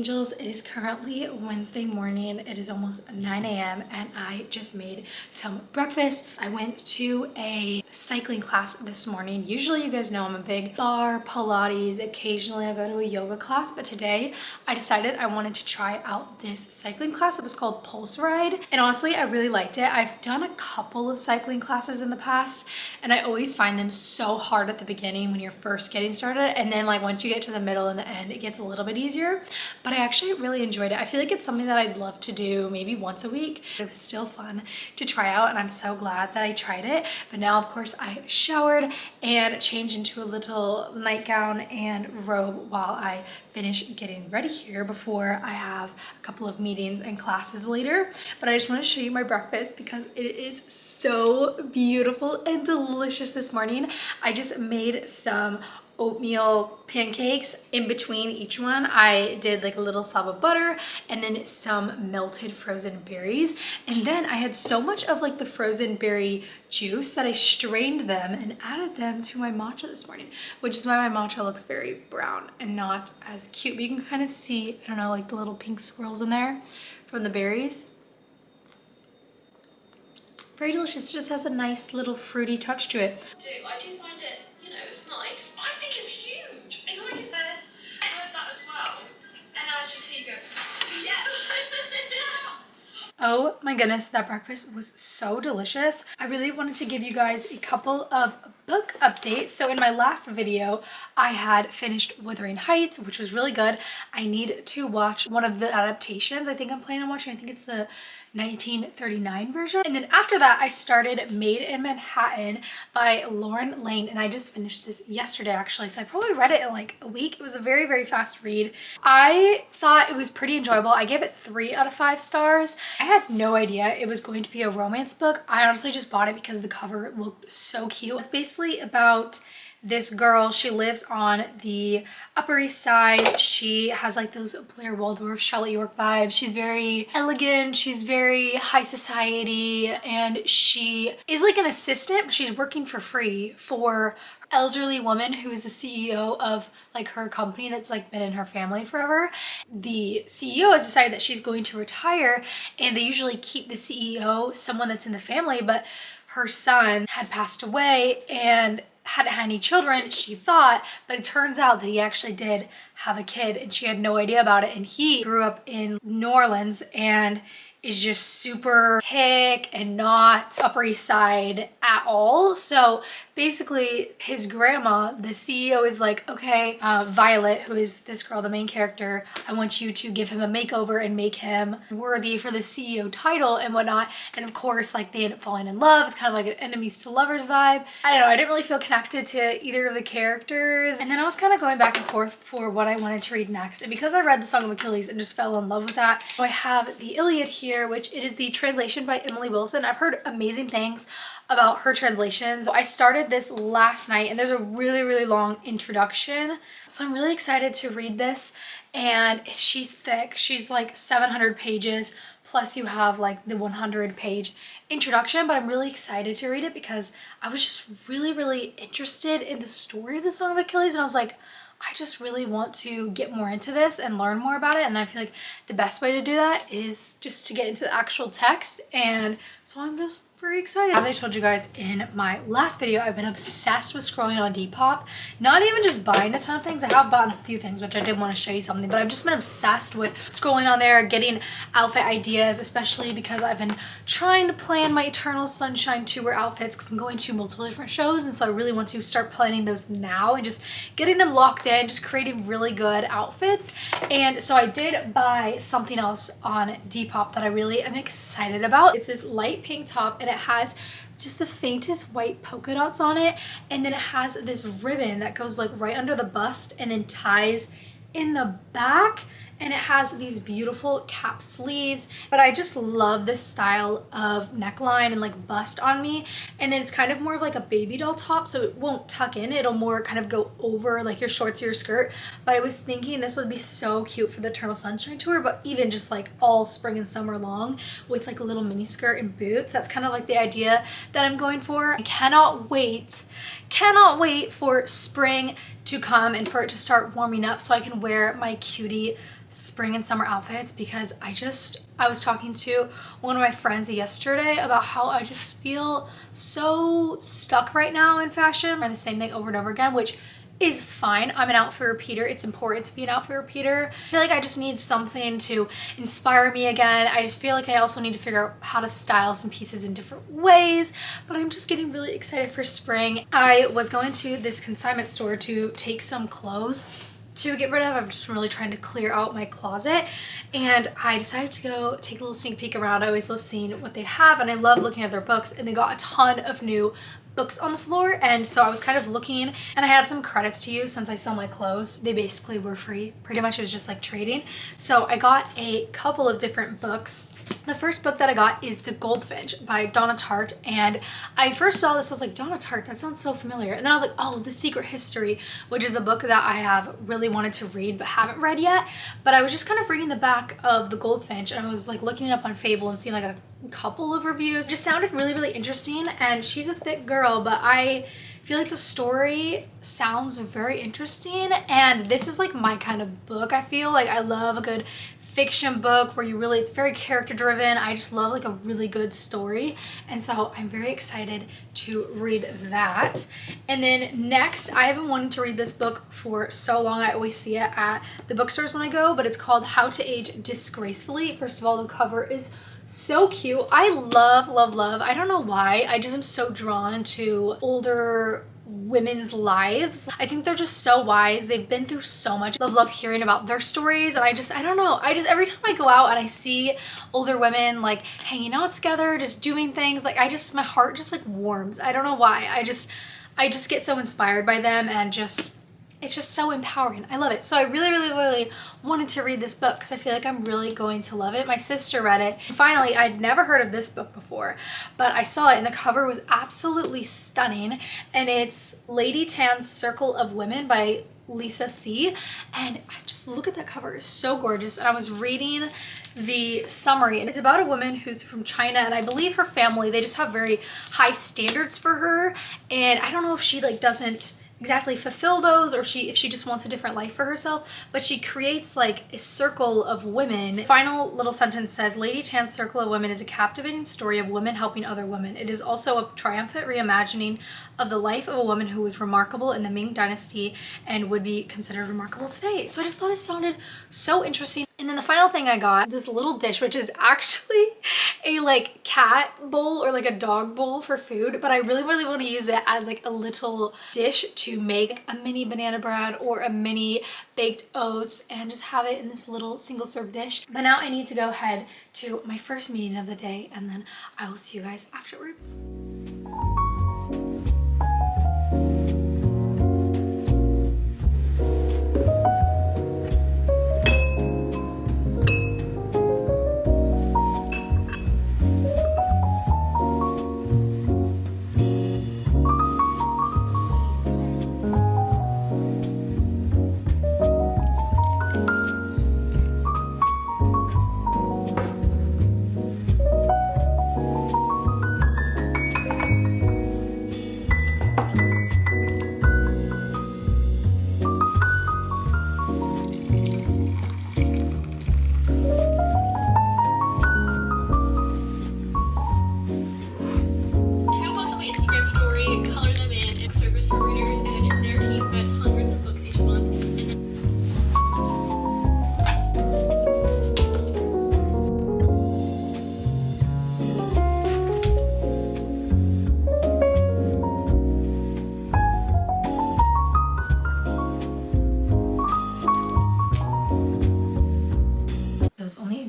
angels. It is currently Wednesday morning. It is almost 9 a.m. and I just made some breakfast. I went to a cycling class this morning. Usually you guys know I'm a big bar, Pilates, occasionally I go to a yoga class, but today I decided I wanted to try out this cycling class. It was called Pulse Ride, and honestly I really liked it. I've done a couple of cycling classes in the past and I always find them so hard at the beginning when you're first getting started, and then like once you get to the middle and the end it gets a little bit easier. But I actually really enjoyed it. I feel like it's something that I'd love to do maybe once a week. It was still fun to try out and I'm so glad that I tried it. But now of course I showered and changed into a little nightgown and robe while I finish getting ready here before I have a couple of meetings and classes later. But I just want to show you my breakfast because it is so beautiful and delicious this morning. I just made some oatmeal pancakes. In between each one I did like a little slab of butter and then some melted frozen berries, and then I had so much of like the frozen berry juice that I strained them and added them to my matcha this morning, which is why my matcha looks very brown and not as cute. But you can kind of see, I don't know, like the little pink swirls in there from the berries. Very delicious. It just has a nice little fruity touch to it. I do find it, you know, it's nice. I think it's huge. It's like this. I heard that as well. And then I just hear you go, yeah. Oh my goodness, that breakfast was so delicious. I really wanted to give you guys a couple of book updates. So in my last video, I had finished Wuthering Heights, which was really good. I need to watch one of the adaptations. I think I'm planning on watching, I think it's the 1939 version. And then after that, I started Made in Manhattan by Lauren Lane, and I just finished this yesterday actually, so I probably read it in like a week. It was a very, very fast read. I thought it was pretty enjoyable. I gave it 3 out of 5 stars. I had no idea it was going to be a romance book. I honestly just bought it because the cover looked so cute. It's basically about this girl. She lives on the Upper East Side. She has like those Blair Waldorf, Charlotte York vibes. She's very elegant. She's very high society, and she is like an assistant, but she's working for free for elderly woman who is the CEO of like her company that's like been in her family forever. The CEO has decided that she's going to retire, and they usually keep the CEO someone that's in the family, but her son had passed away and hadn't had any children, she thought, but it turns out that he actually did have a kid and she had no idea about it. And he grew up in New Orleans and is just super hick and not Upper East Side at all. So basically his grandma, the CEO, is like, okay, Violet, who is this girl, the main character, I want you to give him a makeover and make him worthy for the CEO title and whatnot. And of course, like they end up falling in love. It's kind of like an enemies to lovers vibe. I don't know, I didn't really feel connected to either of the characters. And then I was kind of going back and forth for what I wanted to read next. And because I read The Song of Achilles and just fell in love with that, so I have the Iliad here, which it is the translation by Emily Wilson. I've heard amazing things about her translations. I started this last night and there's a really, really long introduction. So I'm really excited to read this, and she's thick. She's like 700 pages, plus you have like the 100-page introduction, but I'm really excited to read it because I was just really, really interested in the story of The Song of Achilles, and I was like, I just really want to get more into this and learn more about it, and I feel like the best way to do that is just to get into the actual text, and so I'm just very excited. As I told you guys in my last video, I've been obsessed with scrolling on Depop. Not even just buying a ton of things. I have bought a few things, which I did want to show you something, but I've just been obsessed with scrolling on there, getting outfit ideas, especially because I've been trying to plan my Eternal Sunshine tour outfits because I'm going to multiple different shows, and so I really want to start planning those now and just getting them locked in, just creating really good outfits. And so I did buy something else on Depop that I really am excited about. It's this light pink top, and it has just the faintest white polka dots on it, and then it has this ribbon that goes like right under the bust and then ties in the back, and it has these beautiful cap sleeves. But I just love this style of neckline and like bust on me, and then it's kind of more of like a baby doll top, so it won't tuck in, it'll more kind of go over like your shorts or your skirt. But I was thinking this would be so cute for the Eternal Sunshine tour, but even just like all spring and summer long with like a little mini skirt and boots. That's kind of like the idea that I'm going for. I cannot wait for spring to come and for it to start warming up so I can wear my cutie spring and summer outfits, because I was talking to one of my friends yesterday about how I just feel so stuck right now in fashion and the same thing over and over again, which is fine. I'm an outfit repeater. It's important to be an outfit repeater. I feel like I just need something to inspire me again. I just feel like I also need to figure out how to style some pieces in different ways, but I'm just getting really excited for spring. I was going to this consignment store to take some clothes to get rid of. I'm just really trying to clear out my closet, and I decided to go take a little sneak peek around. I always love seeing what they have, and I love looking at their books, and they got a ton of new books on the floor, and so I was kind of looking, and I had some credits to use since I sell my clothes. They basically were free. Pretty much it was just like trading. So I got a couple of different books. The first book that I got is The Goldfinch by Donna Tartt, and I first saw this, I was like, Donna Tartt, that sounds so familiar. And then I was like, oh, The Secret History, which is a book that I have really wanted to read but haven't read yet. But I was just kind of reading the back of The Goldfinch, and I was like looking it up on Fable and seeing like a couple of reviews. It just sounded really interesting, and she's a thick girl, but I feel like the story sounds very interesting, and this is like my kind of book. I feel like I love a good fiction book where it's very character driven. I just love like a really good story, and so I'm very excited to read that. And then next, I have been wanting to read this book for so long. I always see it at the bookstores when I go, but it's called How to Age Disgracefully. First of all, the cover is so cute. I love I don't know why, I just am so drawn to older women's lives. I think they're just so wise. They've been through so much. I love hearing about their stories, and I don't know, every time I go out and I see older women like hanging out together, just doing things, like my heart just like warms. I don't know why. I just get so inspired by them, and it's just so empowering. I love it. So I really wanted to read this book because I feel like I'm really going to love it. My sister read it. Finally, I'd never heard of this book before, but I saw it and the cover was absolutely stunning. And it's Lady Tan's Circle of Women by Lisa C. And I just look at that cover, it's so gorgeous. And I was reading the summary, and it's about a woman who's from China, and I believe her family, they just have very high standards for her. And I don't know if she like doesn't exactly fulfill those, or if she just wants a different life for herself, but she creates like a circle of women. The final little sentence says, Lady Tan's Circle of Women is a captivating story of women helping other women. It is also a triumphant reimagining of the life of a woman who was remarkable in the Ming Dynasty and would be considered remarkable today. So I just thought it sounded so interesting. And then the final thing I got, this little dish, which is actually a like cat bowl or like a dog bowl for food, but I really want to use it as like a little dish to make a mini banana bread or a mini baked oats and just have it in this little single serve dish. But now I need to go ahead to my first meeting of the day, and then I will see you guys afterwards.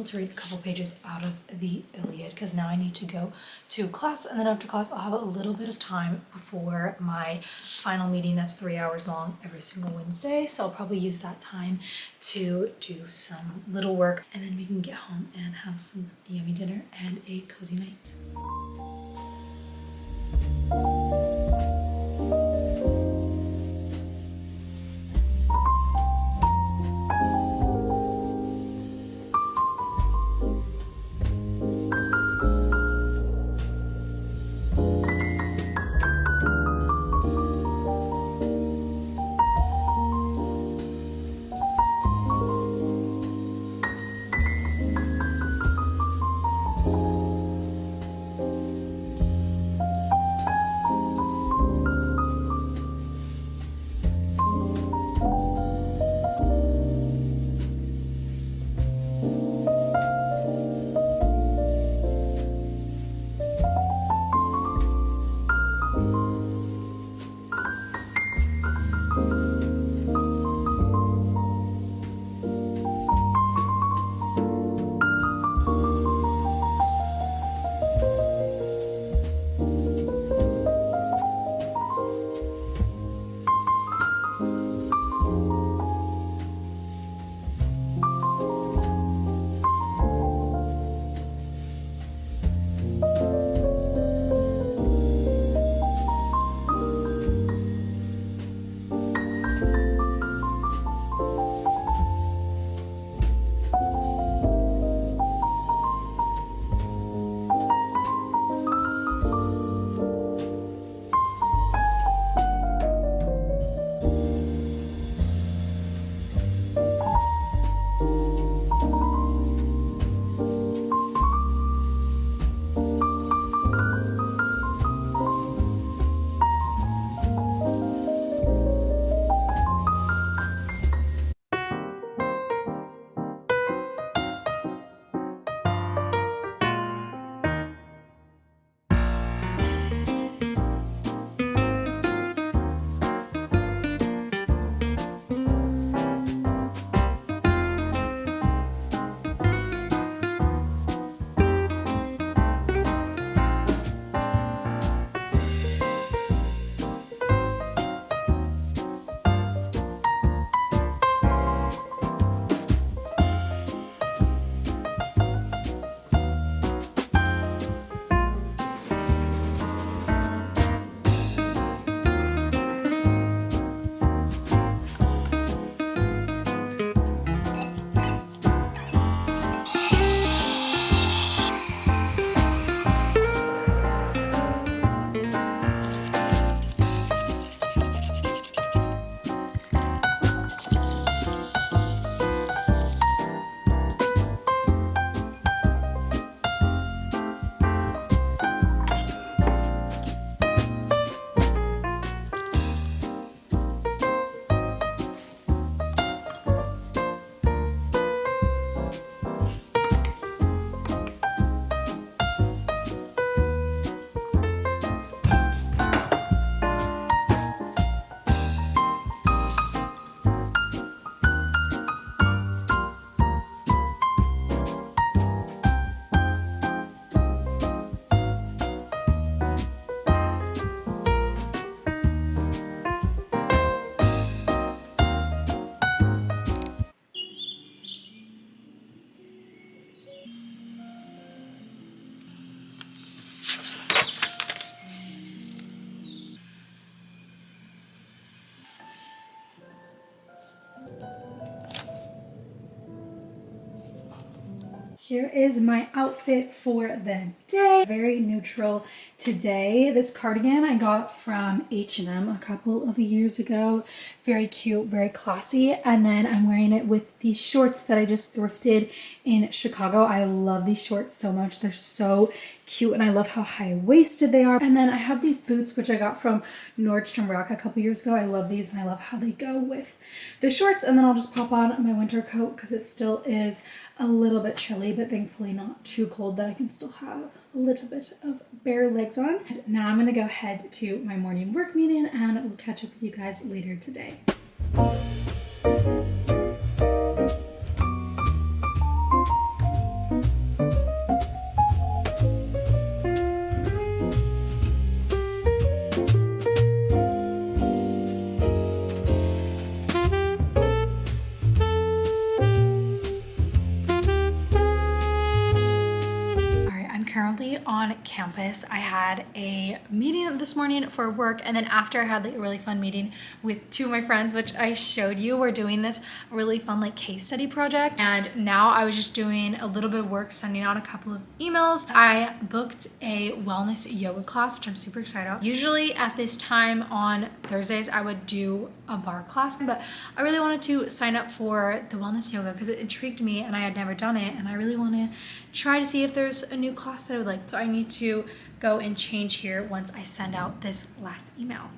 To read a couple pages out of the Iliad because now I need to go to class, and then after class I'll have a little bit of time before my final meeting that's 3 hours long every single Wednesday, so I'll probably use that time to do some little work, and then we can get home and have some yummy dinner and a cozy night. here is my outfit for the day. Very neutral today. This cardigan I got from H&M a couple of years ago. Very cute, very classy. And then I'm wearing it with these shorts that I just thrifted in Chicago. I love these shorts so much. They're so cute and I love how high-waisted they are. And then I have these boots which I got from Nordstrom Rack a couple years ago. I love these and I love how they go with the shorts. And then I'll just pop on my winter coat because it still is a little bit chilly, but thankfully not too cold that I can still have a little bit of bare legs on. And now I'm gonna go head to my morning work meeting and we'll catch up with you guys later today. Currently on campus. I had a meeting this morning for work, and then after I had like a really fun meeting with two of my friends, which I showed you. We're doing this really fun like case study project, and now I was just doing a little bit of work, sending out a couple of emails. I booked a wellness yoga class, which I'm super excited about. Usually at this time on Thursdays I would do a bar class, but I really wanted to sign up for the wellness yoga because it intrigued me and I had never done it, and I really want to try to see if there's a new class that I would like. So I need to go and change here once I send out this last email.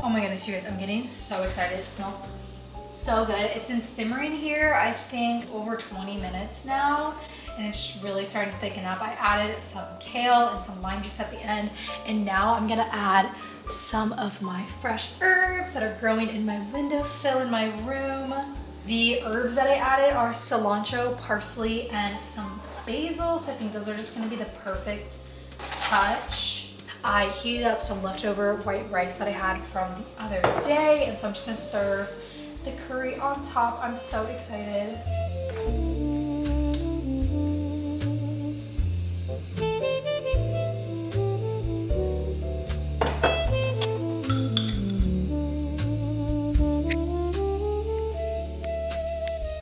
Oh my goodness, you guys, I'm getting so excited. It smells so good. It's been simmering here, I think, over 20 minutes now, and it's really starting to thicken up. I added some kale and some lime juice at the end, and now I'm gonna add some of my fresh herbs that are growing in my windowsill in my room. The herbs that I added are cilantro, parsley, and some basil, so I think those are just gonna be the perfect touch. I heated up some leftover white rice that I had from the other day, and so I'm just gonna serve the curry on top. I'm so excited.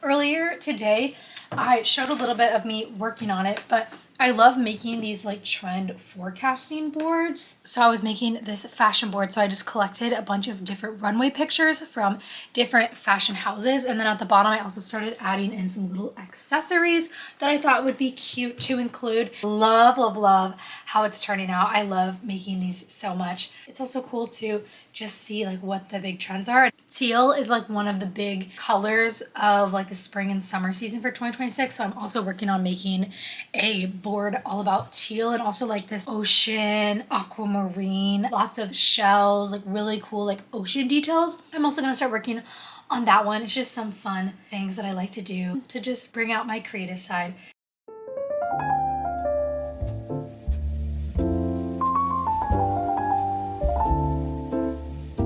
Earlier today, I showed a little bit of me working on it, but I love making these like trend forecasting boards. So I was making this fashion board. So I just collected a bunch of different runway pictures from different fashion houses. And then at the bottom, I also started adding in some little accessories that I thought would be cute to include. Love, love, love how it's turning out. I love making these so much. It's also cool to just see like what the big trends are. Teal is like one of the big colors of like the spring and summer season for 2026. So I'm also working on making a board all about teal, and also like this ocean, aquamarine, lots of shells, like really cool like ocean details. I'm also gonna start working on that one. It's just some fun things that I like to do to just bring out my creative side.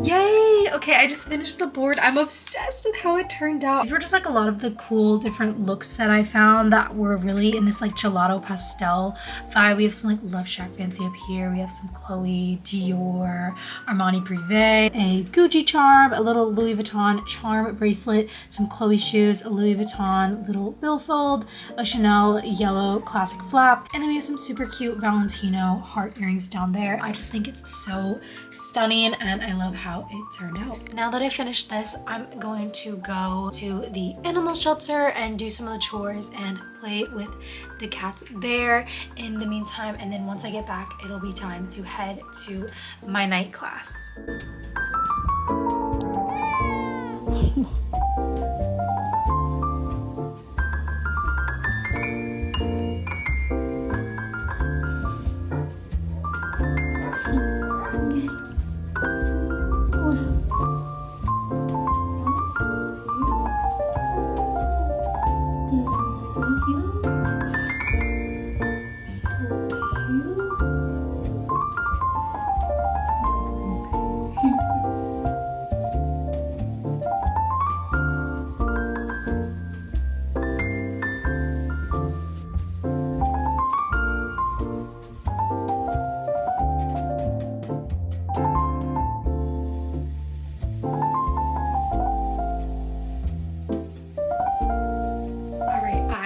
Yay! Okay, I just finished the board. I'm obsessed with how it turned out. These were just like a lot of the cool different looks that I found that were really in this like gelato pastel vibe. We have some like Love Shack Fancy up here. We have some Chloe, Dior, Armani Privé, a Gucci charm, a little Louis Vuitton charm bracelet, some Chloe shoes, a Louis Vuitton little billfold, a Chanel yellow classic flap, and then we have some super cute Valentino heart earrings down there. I just think it's so stunning and I love how it turned out. Now that I finished this, I'm going to go to the animal shelter and do some of the chores and play with the cats there in the meantime, and then once I get back it'll be time to head to my night class.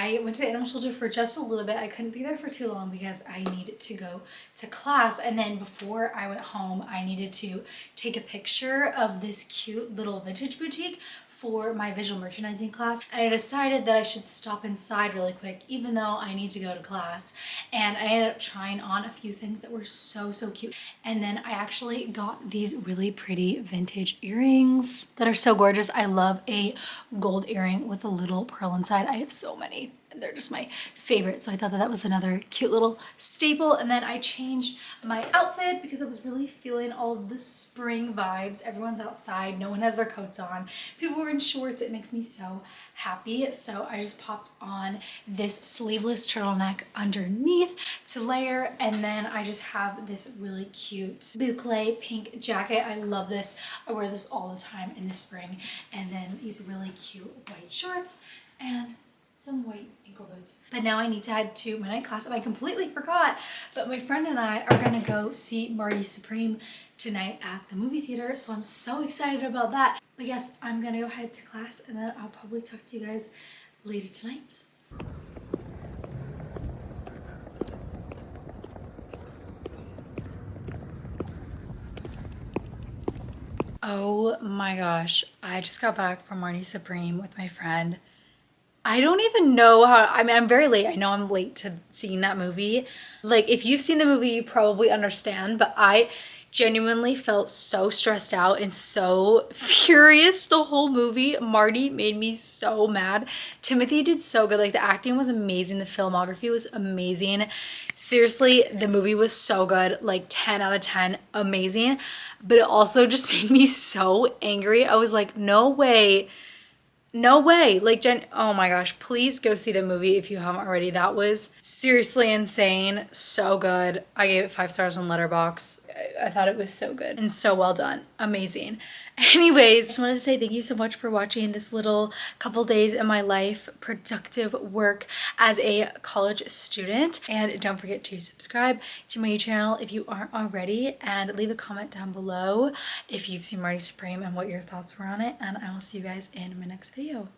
I went to the animal shelter for just a little bit. I couldn't be there for too long because I needed to go to class, and then before I went home I needed to take a picture of this cute little vintage boutique for my visual merchandising class, and I decided that I should stop inside really quick even though I need to go to class. And I ended up trying on a few things that were so cute, and then I actually got these really pretty vintage earrings that are so gorgeous. I love a gold earring with a little pearl inside. I have so many. They're just my favorite, so I thought that that was another cute little staple. And then I changed my outfit because I was really feeling all of the spring vibes. Everyone's outside, no one has their coats on, people are in shorts. It makes me so happy. So I just popped on this sleeveless turtleneck underneath to layer, and then I just have this really cute boucle pink jacket. I love this. I wear this all the time in the spring. And then these really cute white shorts and some white ankle boots. But now I need to head to my night class, and I completely forgot, but my friend and I are gonna go see Marty Supreme tonight at the movie theater, so I'm so excited about that. But yes, I'm gonna go head to class, and then I'll probably talk to you guys later tonight. Oh my gosh, I just got back from Marty Supreme with my friend. I don't even know how, I mean, I'm very late. I know I'm late to seeing that movie. Like, if you've seen the movie, you probably understand, but I genuinely felt so stressed out and so furious the whole movie. Marty made me so mad. Timothy did so good. Like, the acting was amazing. The filmography was amazing. Seriously, the movie was so good. Like, 10 out of 10, amazing. But it also just made me so angry. I was like, no way. No way. Like, oh my gosh, please go see the movie if you haven't already. That was seriously insane. So good. I gave it 5 stars on Letterboxd. I thought it was so good and so well done. Amazing. Anyways, just wanted to say thank you so much for watching this little couple days in my life, productive work as a college student. And don't forget to subscribe to my YouTube channel if you aren't already, and leave a comment down below if you've seen Marty Supreme and what your thoughts were on it. And I will see you guys in my next video.